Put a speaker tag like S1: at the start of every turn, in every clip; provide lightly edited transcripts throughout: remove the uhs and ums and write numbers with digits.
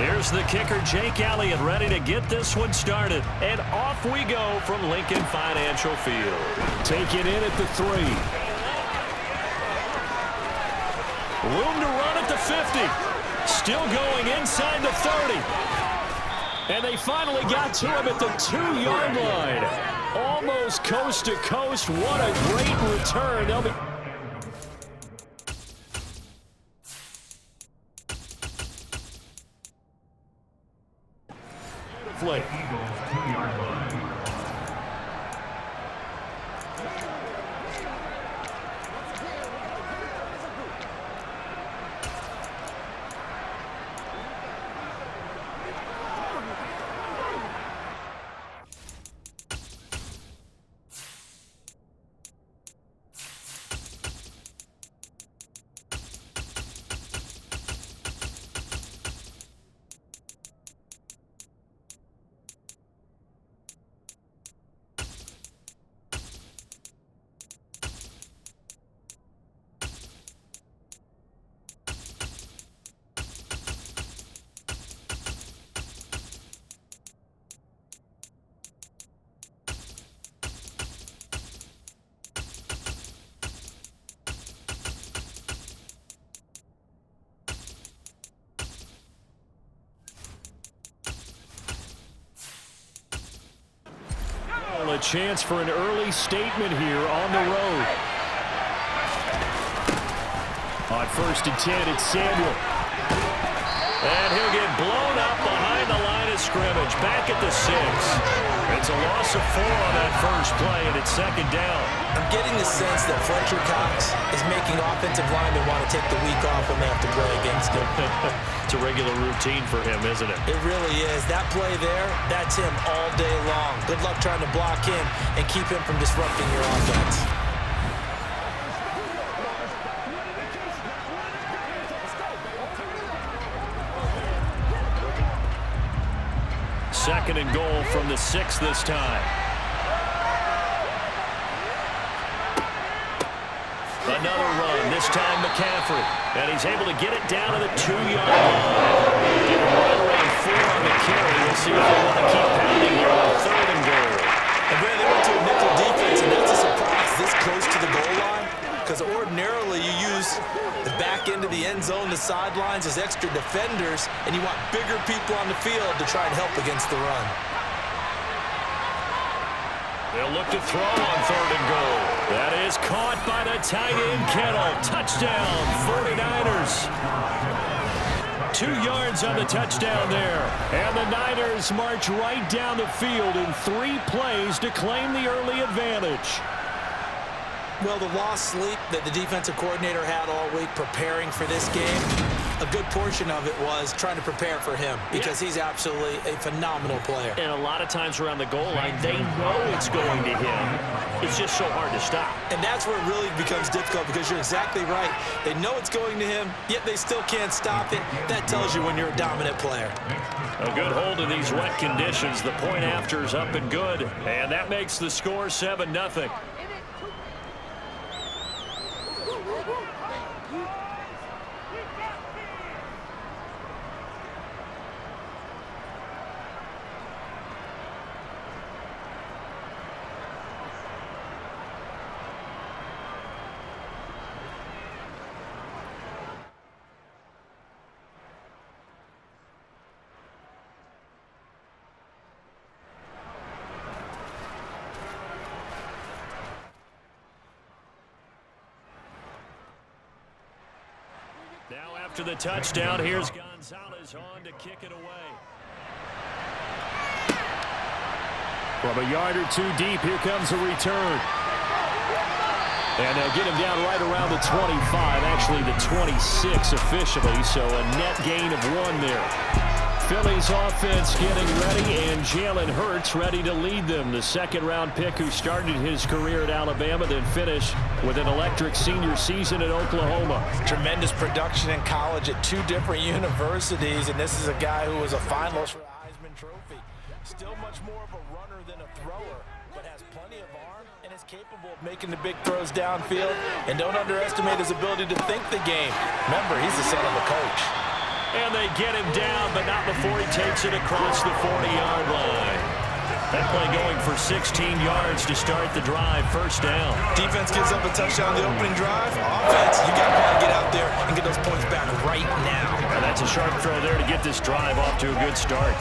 S1: Here's the kicker, Jake Elliott, ready to get this one started. And off we go from Lincoln Financial Field. Take it in at the 3. Room to run at the 50. Still going inside the 30. And they finally got to him at the 2-yard line. Almost coast to coast. What a great return. They'll be... Flick. A chance for an early statement here on the road. On 1st and 10, it's Samuel. And he'll get blown up behind the line of scrimmage. Back at the 6. It's a loss of 4 on that first play, and it's 2nd down.
S2: I'm getting the sense that Fletcher Cox is making offensive linemen want to take the week off when they have to play against him.
S1: It's a regular routine for him, isn't it?
S2: It really is. That play there, that's him all day long. Good luck trying to block him and keep him from disrupting your offense.
S1: Second and goal from the 6 this time. Another run, this time McCaffrey. And he's able to get it down to the 2-yard line. Get right around 4 on the carry. We'll see if they want to keep pounding here on 3rd and goal.
S2: And Brad, they went to a nickel defense, and that's a surprise this close to the goal line. Because ordinarily you use the back end of the end zone, the sidelines as extra defenders, and you want bigger people on the field to try and help against the run.
S1: They'll look to throw on 3rd and goal. That is caught by the tight end, Kettle. Touchdown, 49ers. 2 yards on the touchdown there. And the Niners march right down the field in 3 plays to claim the early advantage.
S2: Well, the lost sleep that the defensive coordinator had all week preparing for this game, a good portion of it was trying to prepare for him because he's absolutely a phenomenal player.
S1: And a lot of times around the goal line, they know it's going to him. It's just so hard to stop.
S2: And that's where it really becomes difficult because you're exactly right. They know it's going to him, yet they still can't stop it. That tells you when you're a dominant player.
S1: A good hold in these wet conditions. The point after is up and good. And that makes the score 7-0. Now after the touchdown, here's Gonzalez on to kick it away. From a yard or 2 deep, here comes a return. And they'll get him down right around the 25, actually the 26 officially, so a net gain of 1 there. Philly's offense getting ready, and Jalen Hurts ready to lead them. The 2nd-round pick who started his career at Alabama, then finished with an electric senior season at Oklahoma.
S2: Tremendous production in college at 2 different universities, and this is a guy who was a finalist for the Heisman Trophy. Still much more of a runner than a thrower, but has plenty of arm and is capable of making the big throws downfield. And don't underestimate his ability to think the game. Remember, he's the son of a coach.
S1: And they get him down, but not before he takes it across the 40-yard line. That play going for 16 yards to start the drive, first down.
S2: Defense gives up a touchdown on the opening drive. Offense, you got to get out there and get those points back right now.
S1: And that's a sharp throw there to get this drive off to a good start.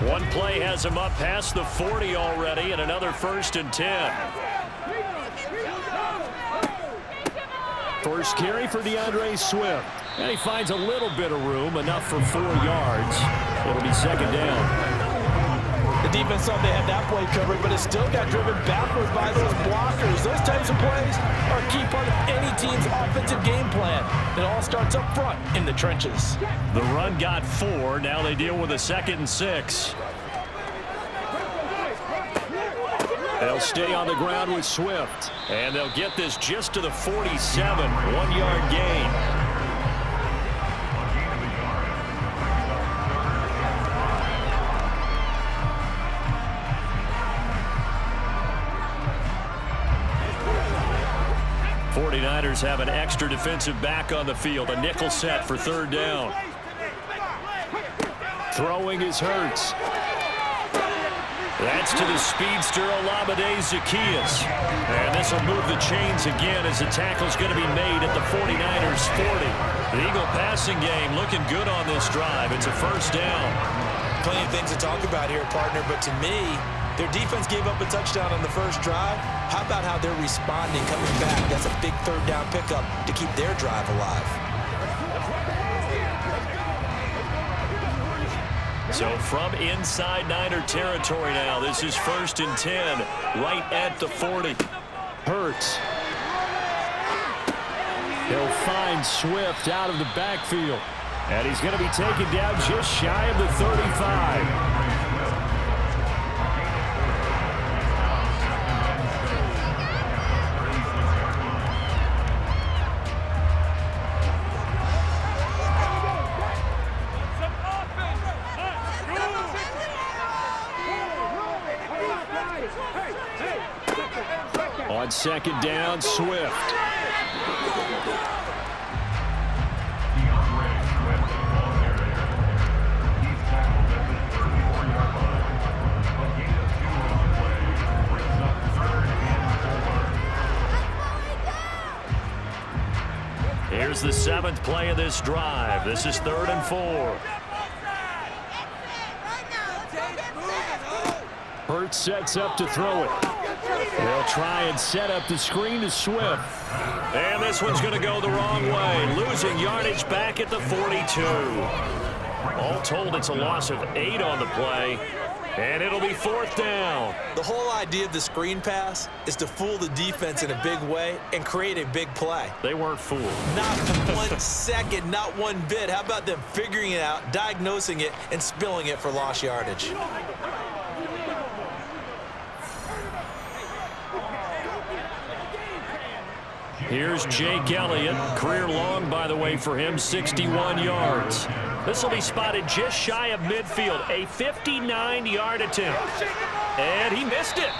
S1: One play has him up past the 40 already, and another 1st and 10. First carry for DeAndre Swift. And he finds a little bit of room, enough for 4 yards. It'll be second down.
S2: The defense thought they had that play covered, but it still got driven backwards by those blockers. Those types of plays are a key part of any team's offensive game plan. It all starts up front in the trenches.
S1: The run got 4. Now they deal with a 2nd and 6. They'll stay on the ground with Swift. And they'll get this just to the 47. 1-yard gain. '49ers have an extra defensive back on the field. A nickel set for 3rd down. Throwing is Hurts. That's to the speedster Olamide Zaccheaus. And this will move the chains again as the tackle's going to be made at the 49ers 40. The Eagle passing game looking good on this drive. It's a first down.
S2: Plenty of things to talk about here, partner, but to me, their defense gave up a touchdown on the first drive. How about how they're responding, coming back? That's a big 3rd down pickup to keep their drive alive.
S1: So from inside Niner territory now, this is 1st and 10, right at the 40. Hurts. He'll find Swift out of the backfield. And he's going to be taken down just shy of the 35. On 2nd down, Swift. Here's the 7th play of this drive. This is 3rd and 4. Hurts sets up to throw it. They'll try and set up the screen to Swift. And this one's going to go the wrong way. Losing yardage back at the 42. All told, it's a loss of 8 on the play. And it'll be 4th down.
S2: The whole idea of the screen pass is to fool the defense in a big way and create a big play.
S1: They weren't fooled.
S2: Not 1 second, not one bit. How about them figuring it out, diagnosing it, and spilling it for lost yardage?
S1: Here's Jake Elliott. Career long, by the way, for him, 61 yards. This will be spotted just shy of midfield. A 59-yard attempt. And he missed it.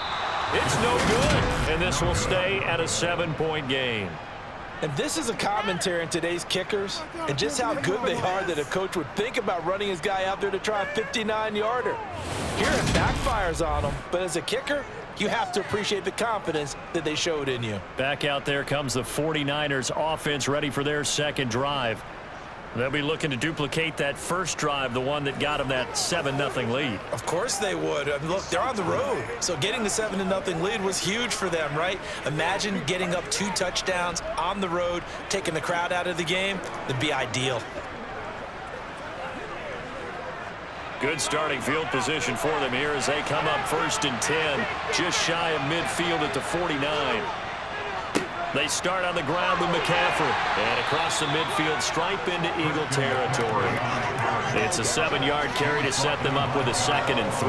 S1: It's no good. And this will stay at a 7-point game.
S2: And this is a commentary on today's kickers and just how good they are that a coach would think about running his guy out there to try a 59-yarder. Here it backfires on him, but as a kicker, you have to appreciate the confidence that they showed in you.
S1: Back out there comes the 49ers offense ready for their 2nd drive. They'll be looking to duplicate that first drive, the one that got them that 7-0 lead.
S2: Of course they would. I mean, look, they're on the road. So getting the 7-0 lead was huge for them, right? Imagine getting up 2 touchdowns on the road, taking the crowd out of the game. That'd be ideal.
S1: Good starting field position for them here as they come up 1st and 10, just shy of midfield at the 49. They start on the ground with McCaffrey. And across the midfield stripe into Eagle territory. It's a 7-yard carry to set them up with a 2nd and 3.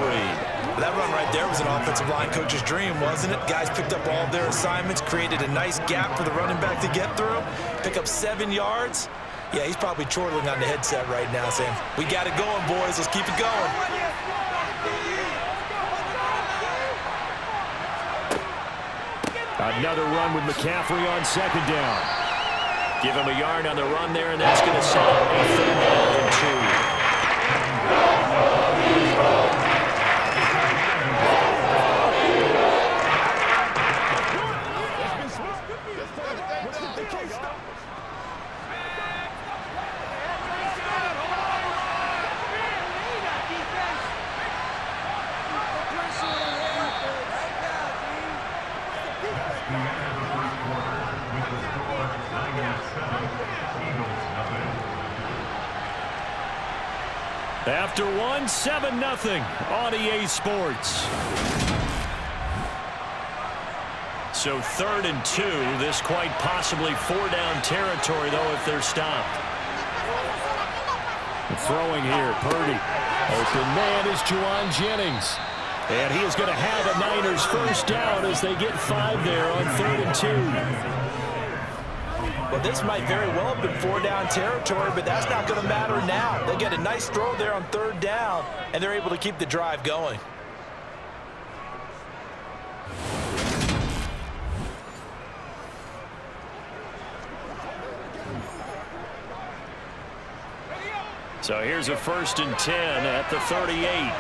S2: That run right there was an offensive line coach's dream, wasn't it? Guys picked up all of their assignments, created a nice gap for the running back to get through, pick up 7 yards. Yeah, he's probably chortling on the headset right now saying, we got it going, boys. Let's keep it going.
S1: Another run with McCaffrey on second down. Give him a yard on the run there, and that's going to set up a 3rd down and 2. After one, 7-0 on EA Sports. So 3rd and 2. This quite possibly 4-down territory, though, if they're stopped. Throwing here, Purdy. Open man is Juwan Jennings. And he is going to have a Niners 1st down as they get 5 there on 3rd and 2.
S2: Well, this might very well have been 4-down territory, but that's not going to matter now. They get a nice throw there on 3rd down, and they're able to keep the drive going.
S1: So here's a 1st and 10 at the 38.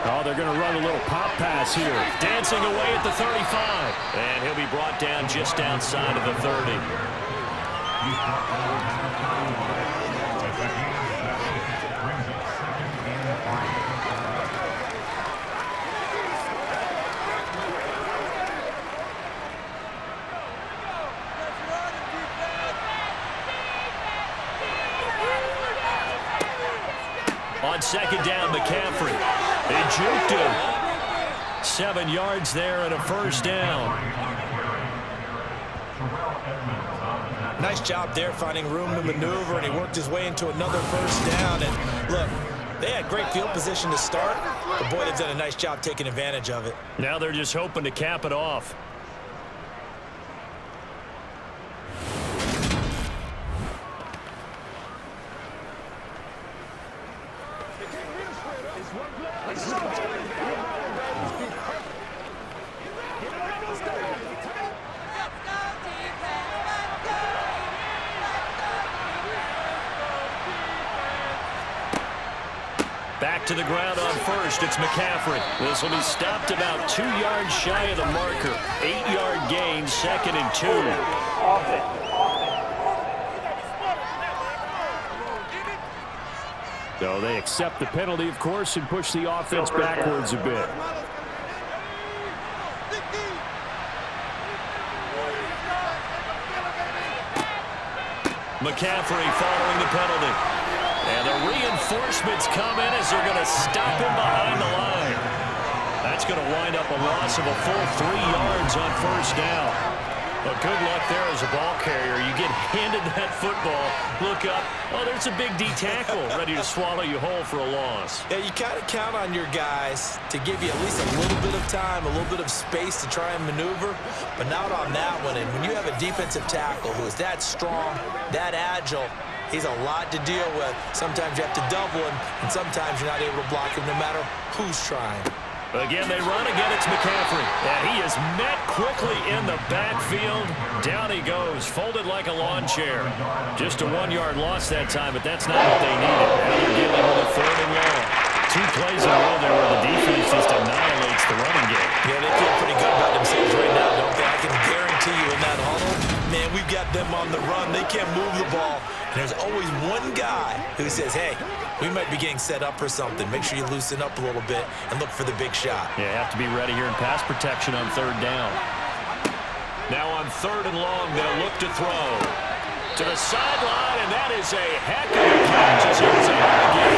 S1: Oh, they're going to run a little pop pass here. Dancing away at the 35. And he'll be brought down just outside of the 30. On 2nd down, McCaffrey. They juked him. 7 yards there and a 1st down.
S2: Nice job there finding room to maneuver, and he worked his way into another 1st down. And look, they had great field position to start, but boy, they've done a nice job taking advantage of it.
S1: Now they're just hoping to cap it off. Back to the ground on 1st. It's McCaffrey. This will be stopped about 2 yards shy of the marker. 8-yard gain, 2nd and 2. So they accept the penalty, of course, and push the offense backwards a bit. McCaffrey following the penalty. And the reinforcements come in as they're going to stop him behind the line. That's going to wind up a loss of a full 3 yards on 1st down. But good luck there as a ball carrier. You get handed that football, look up, oh, there's a big D tackle ready to swallow you whole for a loss.
S2: Yeah, you kind of count on your guys to give you at least a little bit of time, a little bit of space to try and maneuver, but not on that one. And when you have a defensive tackle who is that strong, that agile, he's a lot to deal with. Sometimes you have to double him, and sometimes you're not able to block him no matter who's trying.
S1: Again, they run. Again, it's McCaffrey. And he is met quickly in the backfield. Down he goes, folded like a lawn chair. Just a 1-yard loss that time, but that's not what they needed. Now they're dealing with a 3rd and long. 2 plays in a row there where the defense just annihilates the running game.
S2: Yeah, they feel pretty good about themselves right now, don't they? I can guarantee you in that huddle, man, we've got them on the run. They can't move the ball. And there's always one guy who says, hey, we might be getting set up for something. Make sure you loosen up a little bit and look for the big shot.
S1: Yeah, have to be ready here in pass protection on 3rd down. Now on 3rd and long, they'll look to throw. To the sideline, and that is a heck of a catch as here's a again.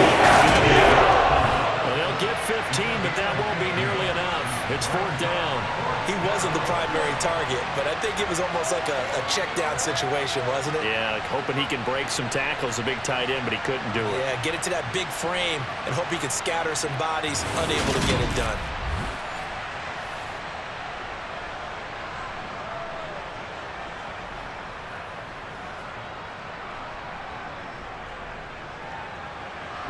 S1: Well, they'll get 15, but that won't be nearly enough. It's 4th down.
S2: He wasn't the primary target, but I think it was almost like a check-down situation, wasn't it?
S1: Yeah, like hoping he can break some tackles, a big tight end, but he couldn't do it.
S2: Yeah, get it to that big frame and hope he could scatter some bodies, unable to get it done.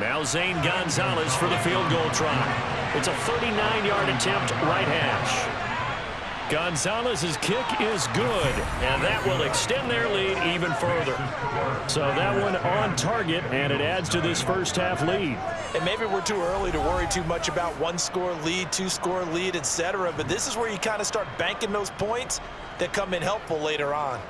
S1: Now Zane Gonzalez for the field goal try. It's a 39-yard attempt, right hash. Gonzalez's kick is good, and that will extend their lead even further. So that one on target, and it adds to this first half lead.
S2: And maybe we're too early to worry too much about one-score lead, two-score lead, etc. But this is where you kind of start banking those points that come in helpful later on.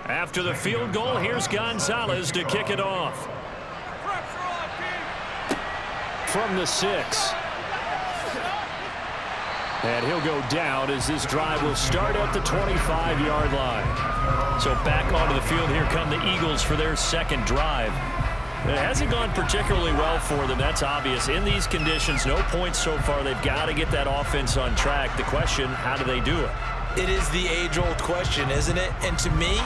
S1: After the field goal, here's Gonzalez to kick it off. From the 6. And he'll go down as this drive will start at the 25-yard line. So back onto the field, here come the Eagles for their second drive. It hasn't gone particularly well for them, that's obvious. In these conditions, no points so far. They've got to get that offense on track. The question, how do they do it?
S2: It is the age-old question, isn't it? And to me,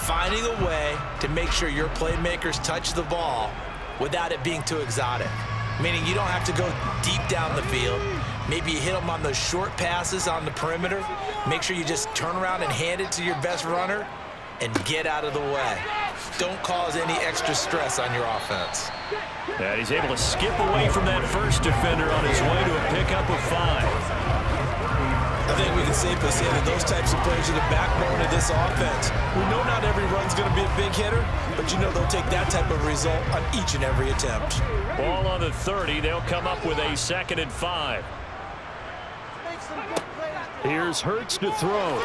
S2: finding a way to make sure your playmakers touch the ball without it being too exotic. Meaning you don't have to go deep down the field. Maybe you hit them on those short passes on the perimeter. Make sure you just turn around and hand it to your best runner and get out of the way. Don't cause any extra stress on your offense.
S1: And he's able to skip away from that first defender on his way to a pickup of 5.
S2: I think we can safely say that those types of players are the backbone of this offense. We know not every run's going to be a big hitter, but you know they'll take that type of result on each and every attempt.
S1: Ball on the 30. They'll come up with a 2nd and 5. Here's Hurts to throw.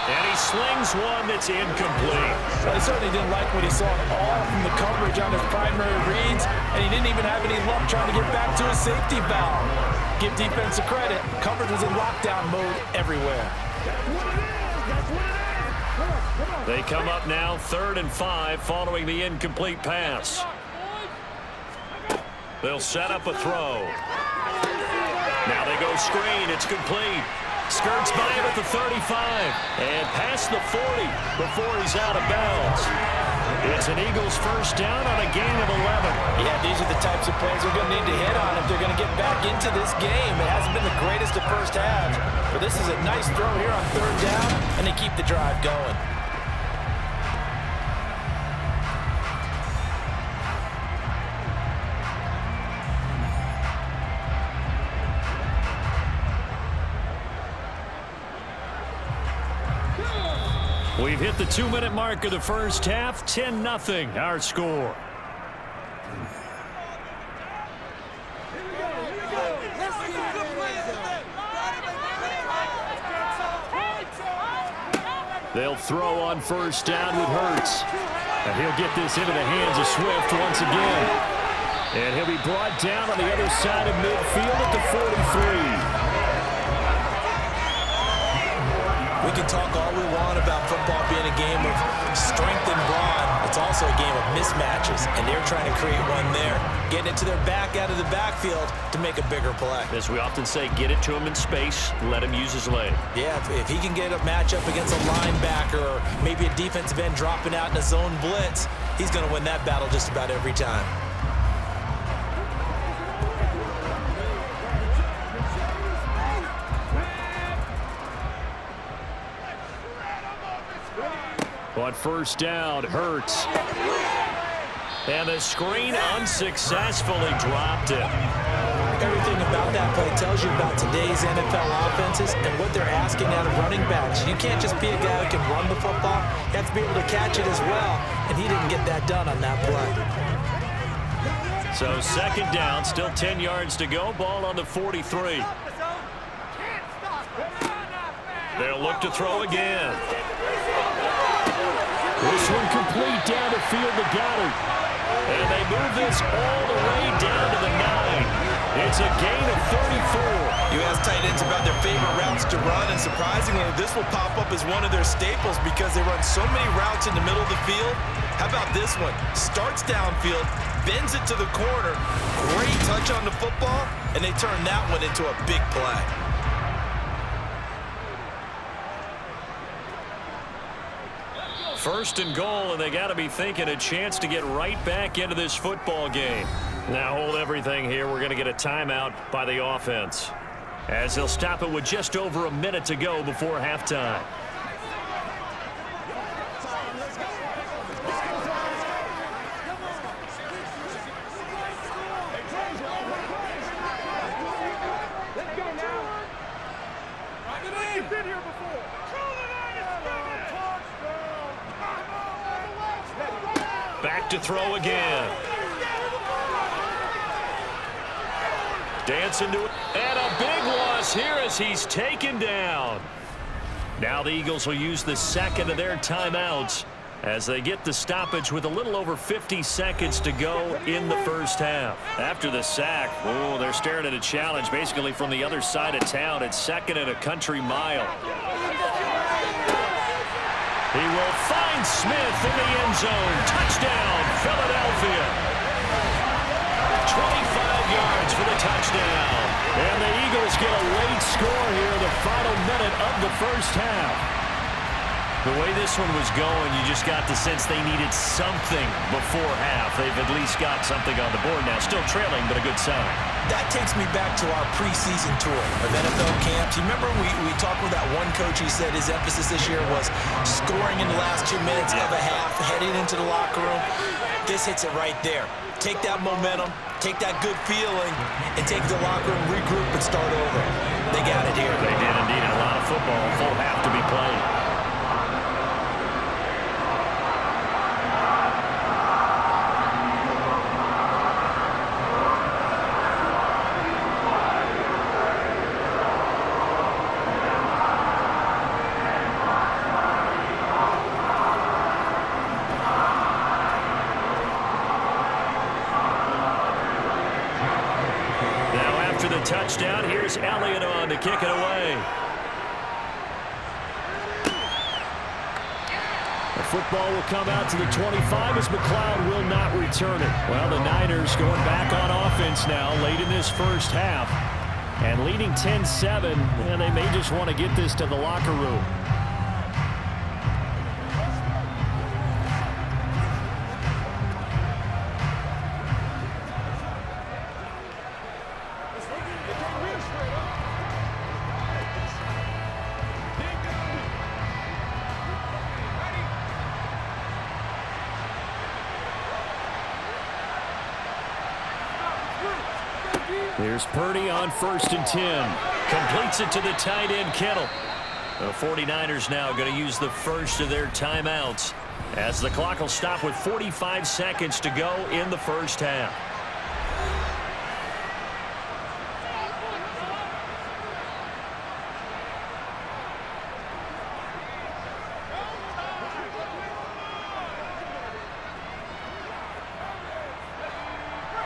S1: And he slings one that's incomplete.
S2: Well, he certainly didn't like what he saw at all from the coverage on his primary reads, and he didn't even have any luck trying to get back to his safety valve. Give defense credit. Coverage was in lockdown mode everywhere.
S1: They come up now 3rd and 5 following the incomplete pass. They'll set up a throw. Now they go screen. It's complete. Skirts by him at the 35 and past the 40 before he's out of bounds. It's an Eagles first down on a gain of 11.
S2: Yeah, these are the types of plays they're going to need to hit on if they're going to get back into this game. It hasn't been the greatest of first halves, but this is a nice throw here on 3rd down, and they keep the drive going.
S1: We've hit the 2-minute mark of the first half. 10-0 our score. They'll throw on first down with Hurts. And he'll get this into the hands of Swift once again. And he'll be brought down on the other side of midfield at the 43.
S2: We can talk all we want about football being a game of strength and brawn. It's also a game of mismatches, and they're trying to create one there. Getting it to their back out of the backfield to make a bigger play.
S1: As we often say, get it to him in space, let him use his leg.
S2: Yeah, if he can get a matchup against a linebacker or maybe a defensive end dropping out in a zone blitz, he's going to win that battle just about every time.
S1: On first down, Hurts. And the screen unsuccessfully dropped it.
S2: Everything about that play tells you about today's NFL offenses and what they're asking out of running backs. You can't just be a guy who can run the football. You have to be able to catch it as well, and he didn't get that done on that play.
S1: So 2nd down, still 10 yards to go. Ball on the 43. They'll look to throw again. This one complete down the field to Goddard. And they move this all the way down to the 9. It's It's a gain of 34.
S2: You ask tight ends about their favorite routes to run, and surprisingly, this will pop up as one of their staples because they run so many routes in the middle of the field. How about this one? Starts downfield, bends it to the corner, great touch on the football, and they turn that one into a big play.
S1: First and goal, and they got to be thinking a chance to get right back into this football game. Now hold everything here. We're going to get a timeout by the offense, as they'll stop it with just over a minute to go before halftime. Back to throw again. Dancing to it. And a big loss here as he's taken down. Now the Eagles will use the second of their timeouts as they get the stoppage with a little over 50 seconds to go in the first half. After the sack, oh, they're staring at a challenge basically from the other side of town. It's second and a country mile. He will find Smith in the end zone. Touchdown, Philadelphia. 25 yards for the touchdown. And the Eagles get a late score here in the final minute of the first half. The way this one was going, you just got the sense they needed something before half. They've at least got something on the board now. Still trailing, but a good sign.
S2: That takes me back to our preseason tour of NFL camps. You remember we talked with that one coach. He said his emphasis this year was scoring in the last 2 minutes of a half, heading into the locker room. This hits it right there. Take that momentum, take that good feeling, and take the locker room, regroup, and start over. They got it here.
S1: They did indeed. A lot of football, full half to be played. Touchdown. Here's Elliott on to kick it away. The football will come out to the 25 as McLeod will not return it. Well, the Niners going back on offense now late in this first half and leading 10-7, and they may just want to get this to the locker room. Here's Purdy on 1st and 10. Completes it to the tight end, Kittle. The 49ers now going to use the first of their timeouts as the clock will stop with 45 seconds to go in the first half.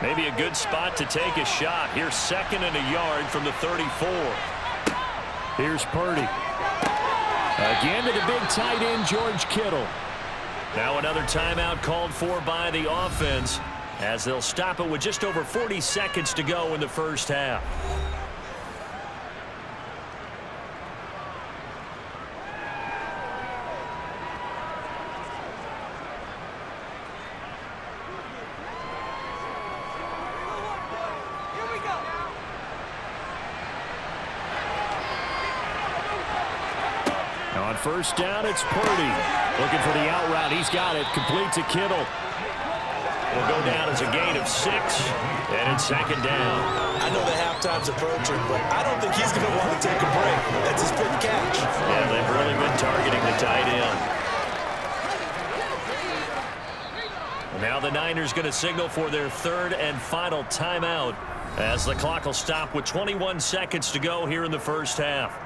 S1: Maybe a good spot to take a shot. Here's 2nd and a yard from the 34. Here's Purdy. Again to the big tight end, George Kittle. Now another timeout called for by the offense as they'll stop it with just over 40 seconds to go in the first half. On 1st down, it's Purdy. Looking for the out route. He's got it. Complete to Kittle. Will go down as a gain of 6, and it's 2nd down.
S2: I know the halftime's approaching, but I don't think he's going to want to take a break. That's his 5th catch.
S1: Yeah, they've really been targeting the tight end. Now the Niners going to signal for their 3rd and final timeout as the clock will stop with 21 seconds to go here in the first half.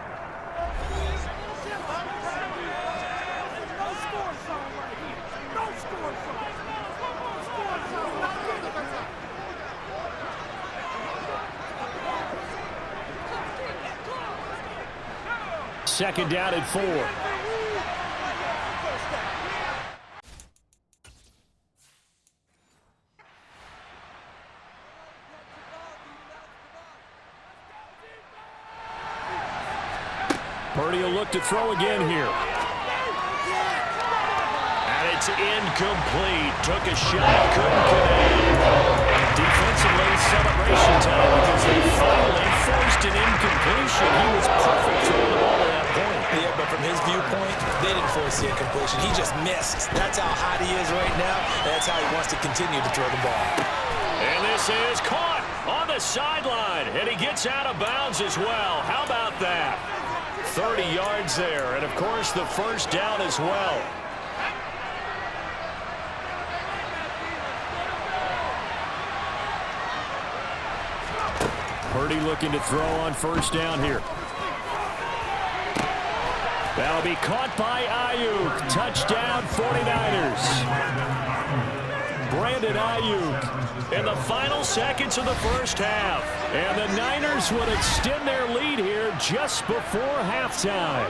S1: second down and 4. Purdy will look to throw again here. And it's incomplete. Took a shot, couldn't connect. Defensively, celebration time because they finally forced an incompletion. He was perfect throwing the ball at that point.
S2: Yeah, but from his viewpoint, they didn't force the incompletion. He just missed. That's how hot he is right now, and that's how he wants to continue to throw the ball.
S1: And this is caught on the sideline, and he gets out of bounds as well. How about that? 30 yards there, and of course the first down as well. Purdy looking to throw on first down here. That'll be caught by Ayuk. Touchdown 49ers. Brandon Ayuk in the final seconds of the first half. And the Niners would extend their lead here just before halftime.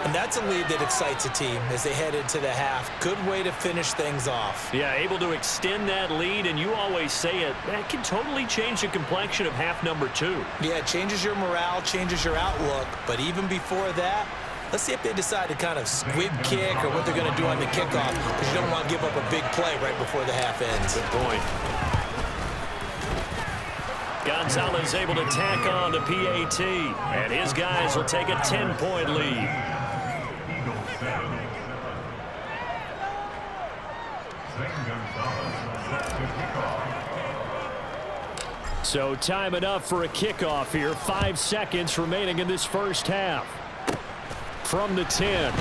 S2: And that's a lead that excites a team as they head into the half. Good way to finish things off.
S1: Yeah, able to extend that lead, and you always say it, that can totally change the complexion of half number 2.
S2: Yeah, it changes your morale, changes your outlook. But even before that, let's see if they decide to kind of squib kick or what they're going to do on the kickoff, because you don't want to give up a big play right before the half ends.
S1: Good point. Gonzalez able to tack on the PAT, and his guys will take a 10-point lead. So time enough for a kickoff here. 5 seconds remaining in this first half. From the 10.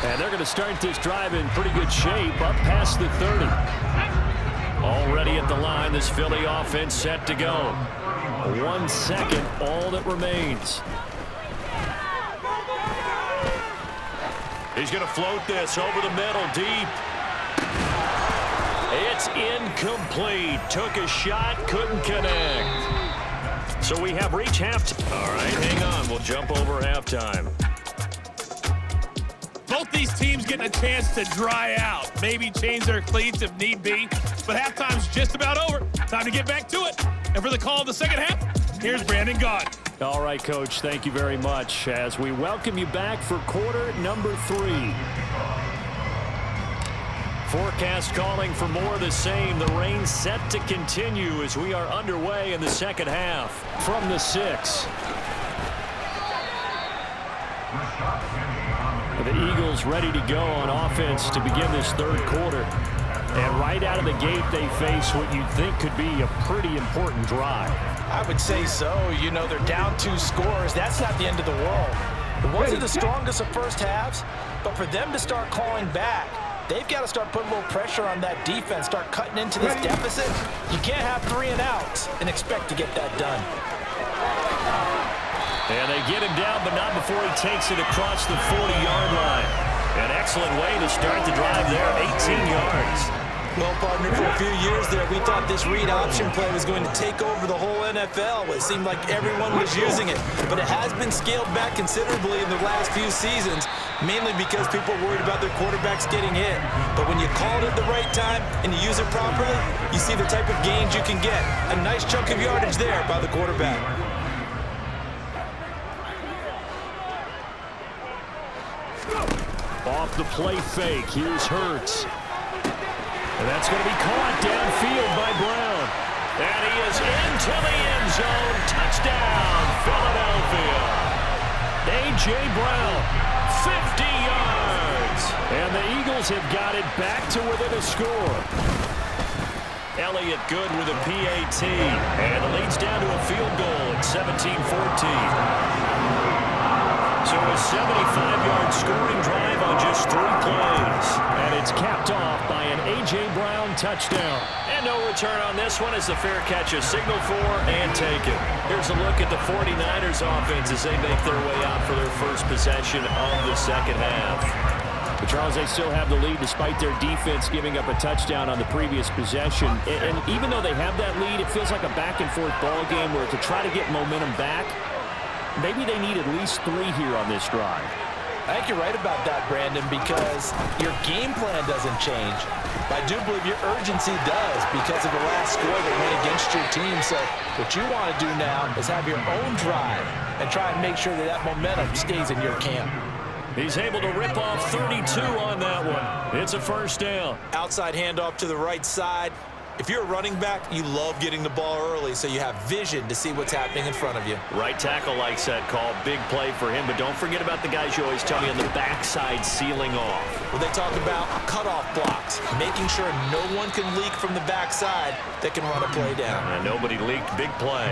S1: And they're going to start this drive in pretty good shape up past the 30. Already at the line, this Philly offense set to go. 1 second, all that remains. He's going to float this over the middle, deep. It's incomplete. Took a shot, couldn't connect. So we have reached halftime. All right, hang on. We'll jump over halftime.
S3: Both these teams getting a chance to dry out. Maybe change their cleats if need be. But halftime's just about over. Time to get back to it. And for the call of the second half, here's Brandon Gaudin.
S1: All right, Coach, thank you very much as we welcome you back for quarter number 3. Forecast calling for more of the same. The rain set to continue as we are underway in the second half. From the 6. The Eagles ready to go on offense to begin this third quarter. And right out of the gate, they face what you'd think could be a pretty important drive.
S2: I would say so. You know, they're down 2 scores. That's not the end of the world. It wasn't the strongest of first halves, but for them to start calling back, they've got to start putting a little pressure on that defense, start cutting into this deficit. You can't have 3 and outs and expect to get that done.
S1: And they get him down, but not before he takes it across the 40-yard line. An excellent way to start the drive there, 18 yards.
S2: Well, partner, for a few years there, we thought this read option play was going to take over the whole NFL. It seemed like everyone was using it, but it has been scaled back considerably in the last few seasons, mainly because people are worried about their quarterbacks getting hit. But when you call it at the right time and you use it properly, you see the type of gains you can get. A nice chunk of yardage there by the quarterback.
S1: Off the play fake, here's Hurts. And that's going to be caught downfield by Brown. And he is into the end zone. Touchdown, Philadelphia. A.J. Brown, 50 yards. And the Eagles have got it back to within a score. Elliott good with a PAT. And it leads down to a field goal at 17-14. So a 75-yard scoring drive on just 3 plays. And it's capped off by an A.J. Brown touchdown. And no return on this one as the fair catch is signaled for and taken. Here's a look at the 49ers offense as they make their way out for their first possession of the second half. But Charles, they still have the lead despite their defense giving up a touchdown on the previous possession. And even though they have that lead, it feels like a back-and-forth ball game where to try to get momentum back, maybe they need at least 3 here on this drive.
S2: I think you're right about that, Brandon, because your game plan doesn't change. But I do believe your urgency does because of the last score that went against your team. So what you want to do now is have your own drive and try and make sure that that momentum stays in your camp.
S1: He's able to rip off 32 on that one. It's a first down.
S2: Outside handoff to the right side. If you're a running back, you love getting the ball early so you have vision to see what's happening in front of you.
S1: Right tackle likes that call. Big play for him, but don't forget about the guys you always tell me on the backside sealing off.
S2: When they talk about cutoff blocks, making sure no one can leak from the backside that can run a play down.
S1: And nobody leaked. Big play.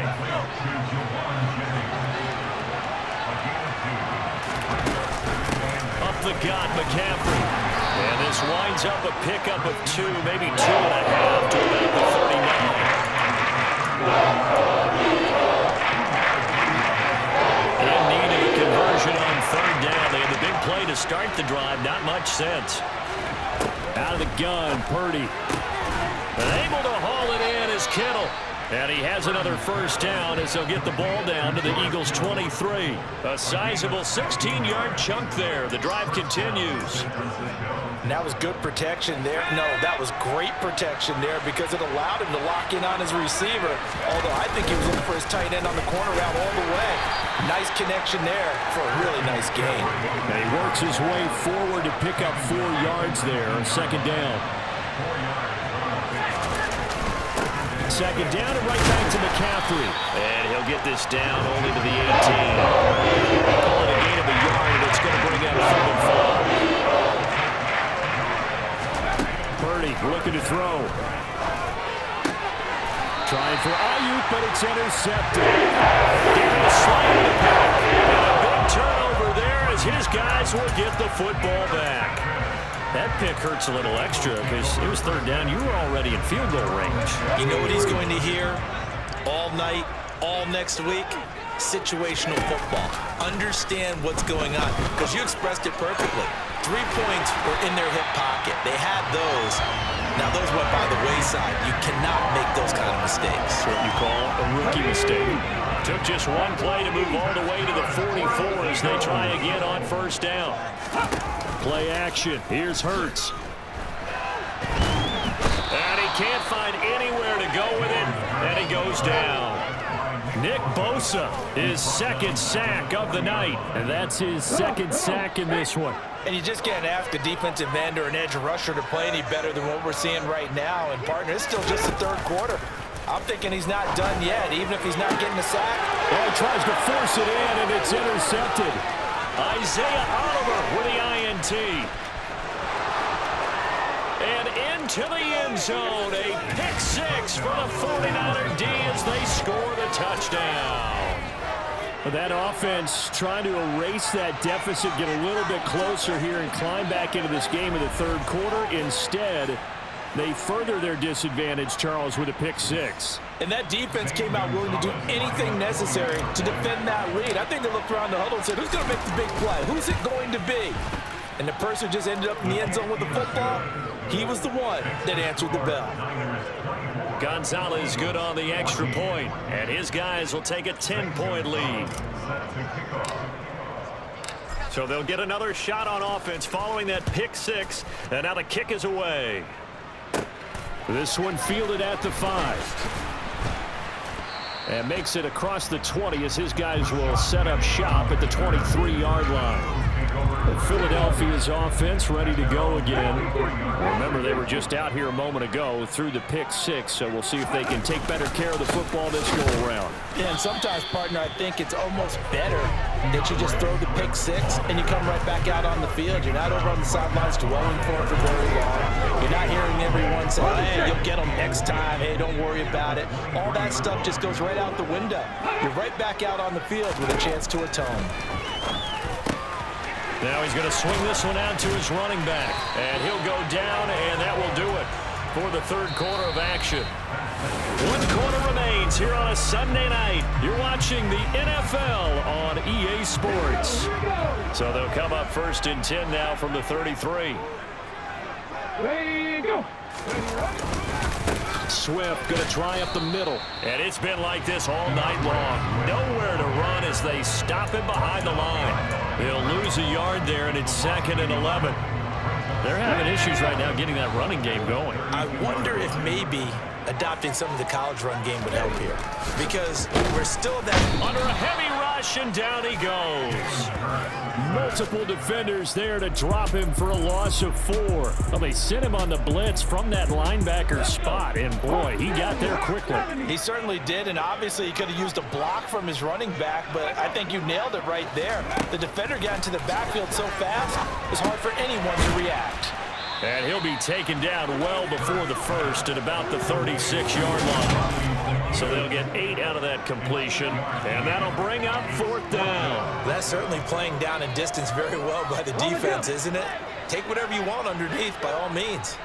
S1: Up the gut, McCaffrey. And this winds up a pickup of 2, maybe 2.5 to about the 39. In need of a conversion on 3rd down. They had the big play to start the drive. Not much sense. Out of the gun, Purdy. And able to haul it in is Kittle. And he has another first down as they'll get the ball down to the Eagles' 23. A sizable 16-yard chunk there. The drive continues.
S2: And that was good protection there. No, that was great protection there because it allowed him to lock in on his receiver. Although I think he was looking for his tight end on the corner route all the way. Nice connection there for a really nice gain.
S1: And he works his way forward to pick up 4 yards there on 2nd down. 2nd down and right back to McCaffrey. And he'll get this down only to the 18. Call it a gain of a yard, and it's going to bring out 3rd and 5. Purdy looking to throw. Trying for Ayuk, but it's intercepted. Getting a slam to pick. And a big turnover there as his guys will get the football back. That pick hurts a little extra because it was 3rd down. You were already in field goal range.
S2: You know what he's going to hear all night, all next week? Situational football. Understand what's going on because you expressed it perfectly. 3 points were in their hip pocket. They had those. Now those went by the wayside. You cannot make those kind of mistakes.
S1: That's what you call a rookie mistake. Took just 1 play to move all the way to the 44 as they try again on 1st down. Play action. Here's Hurts. And he can't find anywhere to go with it. And he goes down. Nick Bosa, his 2nd sack of the night. And that's his 2nd sack in this one.
S2: And you just can't ask a defensive end or an edge rusher to play any better than what we're seeing right now. And, partner, it's still just the 3rd quarter. I'm thinking he's not done yet, even if he's not getting a sack.
S1: Well, he tries to force it in, and it's intercepted. Isaiah Oliver with the INT. And into the end zone, a pick 6 for the 49er D as they score the touchdown. That offense trying to erase that deficit, get a little bit closer here and climb back into this game in the 3rd quarter. Instead, they further their disadvantage, Charles, with a pick 6.
S2: And that defense came out willing to do anything necessary to defend that lead. I think they looked around the huddle and said, who's going to make the big play? Who's it going to be? And the person who just ended up in the end zone with the football, he was the one that answered the bell.
S1: Gonzalez good on the extra point, and his guys will take a 10-point lead. So they'll get another shot on offense following that pick 6, and now the kick is away. This one fielded at the 5. And makes it across the 20 as his guys will set up shop at the 23-yard line. Philadelphia's offense ready to go again. Remember, they were just out here a moment ago through the pick 6, so we'll see if they can take better care of the football this go around.
S2: Yeah, and sometimes, partner, I think it's almost better that you just throw the pick 6 and you come right back out on the field. You're not over on the sidelines dwelling for it for very long. You're not hearing everyone say, hey, you'll get them next time. Hey, don't worry about it. All that stuff just goes right out the window. You're right back out on the field with a chance to atone.
S1: Now he's going to swing this one out to his running back. And he'll go down, and that will do it for the 3rd quarter of action. 1 quarter remains here on a Sunday night. You're watching the NFL on EA Sports. So they'll come up 1st and 10 now from the 33. Swift going to try up the middle. And it's been like this all night long. Nowhere to run as they stop him behind the line. They'll lose a yard there, and it's 2nd and 11. They're having issues right now getting that running game going.
S2: I wonder if maybe adopting some of the college run game would help here, because we're still that
S1: under a heavy rush, and down he goes. Multiple defenders there to drop him for a loss of 4. Well, they sent him on the blitz from that linebacker spot, and boy, he got there quickly.
S2: He certainly did, and obviously he could have used a block from his running back, but I think you nailed it right there. The defender got into the backfield so fast, it was hard for anyone to react.
S1: And he'll be taken down well before the first at about the 36-yard line. So they'll get 8 out of that completion, and that'll bring up 4th down.
S2: That's certainly playing down and distance very well by the defense, isn't it? Take whatever you want underneath by all means.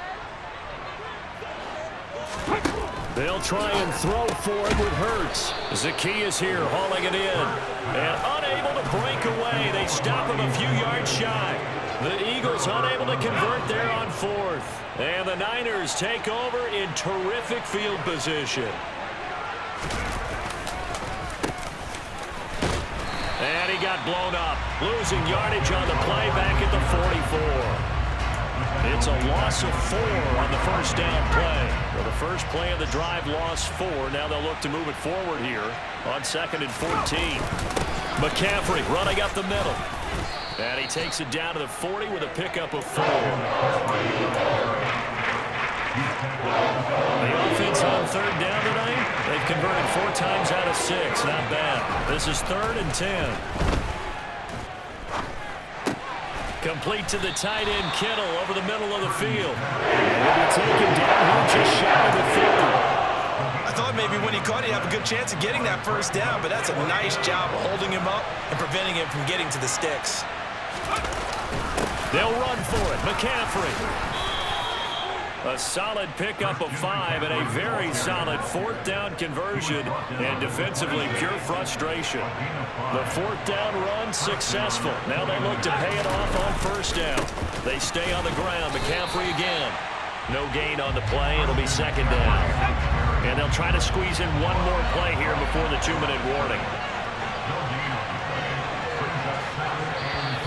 S1: They'll try and throw for it with Hurts. Zacchaeus here hauling it in. And unable to break away. They stop him a few yards shy. The Eagles unable to convert there on 4th. And the Niners take over in terrific field position. And he got blown up. Losing yardage on the play back at the 44. It's a loss of 4 on the first down play. For the first play of the drive, lost 4. Now they'll look to move it forward here on 2nd and 14. McCaffrey running up the middle. And he takes it down to the 40 with a pickup of 4. The offense on 3rd down tonight, they've converted 4 times out of 6. Not bad. This is 3rd and 10. Complete to the tight end, Kittle, over the middle of the field. And he'll be taken down here just shy of the 50.
S2: I thought maybe when he caught it, he'd have a good chance of getting that first down, but that's a nice job of holding him up and preventing him from getting to the sticks.
S1: They'll run for it. McCaffrey. A solid pickup of 5 and a very solid 4th down conversion, and defensively pure frustration. The 4th down run successful. Now they look to pay it off on 1st down. They stay on the ground. McCaffrey again. No gain on the play. It'll be 2nd down. And they'll try to squeeze in one more play here before the 2-minute warning.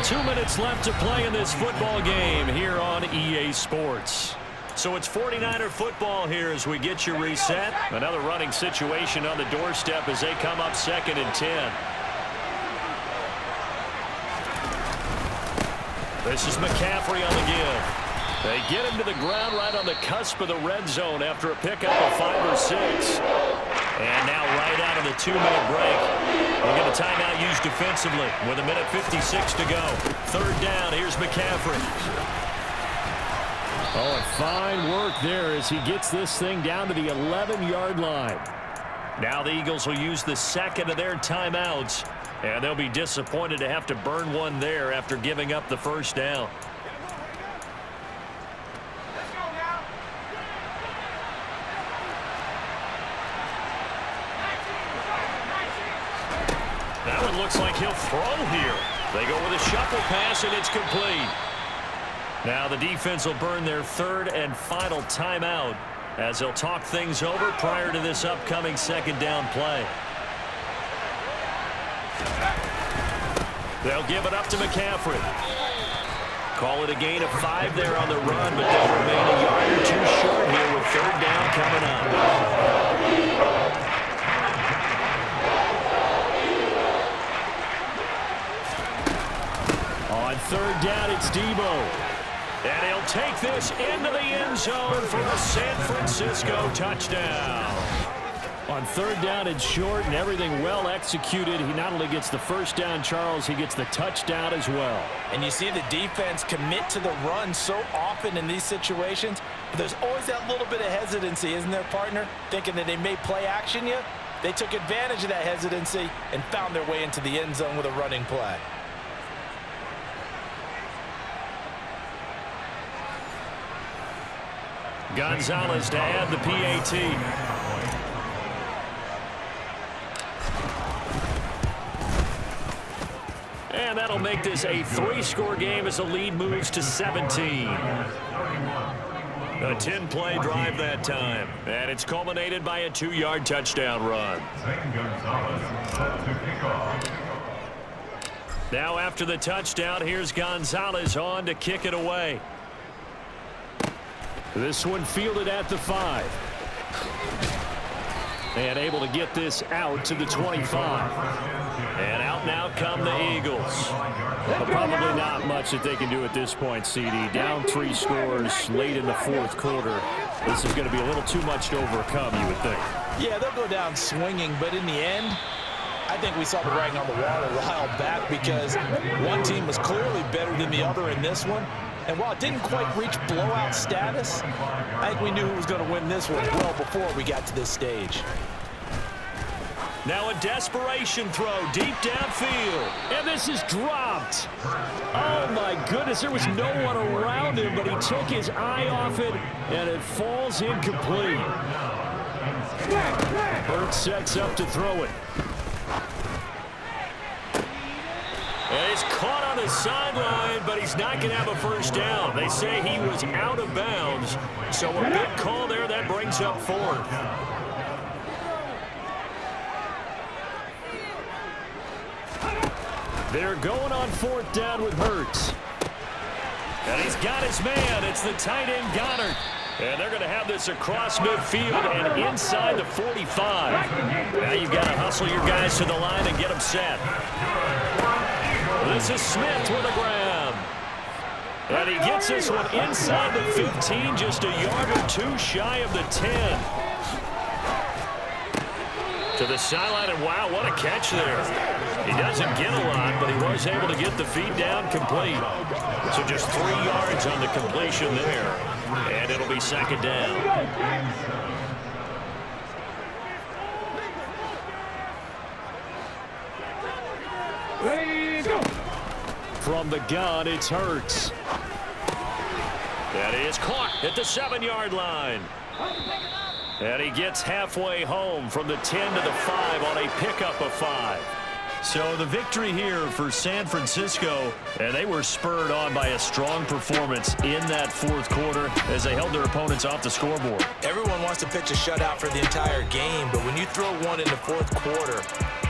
S1: 2 minutes left to play in this football game here on EA Sports. So it's 49er football here as we get you reset. Another running situation on the doorstep as they come up 2nd and 10. This is McCaffrey on the give. They get him to the ground right on the cusp of the red zone after a pickup of 5 or 6. And now right out of the 2-minute break, we'll get a timeout used defensively with 1:56 to go. 3rd down, here's McCaffrey. Oh, fine work there as he gets this thing down to the 11-yard line. Now the Eagles will use the 2nd of their timeouts, and they'll be disappointed to have to burn one there after giving up the 1st down. That one looks like he'll throw here. They go with a shuffle pass, and it's complete. Now the defense will burn their 3rd and final timeout as they'll talk things over prior to this upcoming 2nd down play. They'll give it up to McCaffrey. Call it a gain of 5 there on the run, but they'll remain a yard or 2 short here with 3rd down coming up. On 3rd down, it's Debo. And he'll take this into the end zone for a San Francisco touchdown. On 3rd down and short and everything well executed, he not only gets the 1st down, Charles, he gets the touchdown as well.
S2: And you see the defense commit to the run so often in these situations, but there's always that little bit of hesitancy, isn't there, partner? Thinking that they may play action you. They took advantage of that hesitancy and found their way into the end zone with a running play.
S1: Gonzalez to add the PAT. And that'll make this a 3-score game as the lead moves to 17. A 10-play drive that time. And it's culminated by a 2-yard touchdown run. Now after the touchdown, here's Gonzalez on to kick it away. This one fielded at the 5. And able to get this out to the 25. And out now come the Eagles. But probably not much that they can do at this point, CD. Down 3 scores late in the 4th quarter. This is going to be a little too much to overcome, you would think.
S2: Yeah, they'll go down swinging, but in the end, I think we saw the writing on the wall a while back because one team was clearly better than the other in this one. And while it didn't quite reach blowout status, I think we knew who was going to win this one well before we got to this stage.
S1: Now a desperation throw deep downfield. And this is dropped. Oh, my goodness. There was no one around him, but he took his eye off it, and it falls incomplete. Hurts sets up to throw it. And he's caught on the sideline, but he's not going to have a first down. They say he was out of bounds, so a big call there that brings up 4th. They're going on 4th down with Hurts. And he's got his man. It's the tight end Goddard. And they're going to have this across midfield and inside the 45. Now you've got to hustle your guys to the line and get them set. This is Smith with a grab. And he gets this one inside the 15, just a yard or 2 shy of the 10. To the sideline, and wow, what a catch there. He doesn't get a lot, but he was able to get the feed down complete. So just 3 yards on the completion there, and it'll be 2nd down. From the gun, it's Hurts. That is caught at the 7-yard line. And he gets halfway home from the 10 to the 5 on a pickup of 5. So the victory here for San Francisco, and they were spurred on by a strong performance in that 4th quarter as they held their opponents off the scoreboard.
S2: Everyone wants to pitch a shutout for the entire game, but when you throw one in the 4th quarter,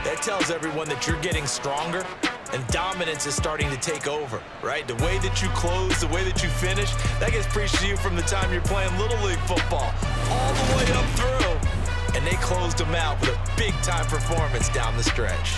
S2: that tells everyone that you're getting stronger and dominance is starting to take over, right? The way that you close, the way that you finish, that gets preached to you from the time you're playing Little League football all the way up through, and they closed them out with a big-time performance down the stretch.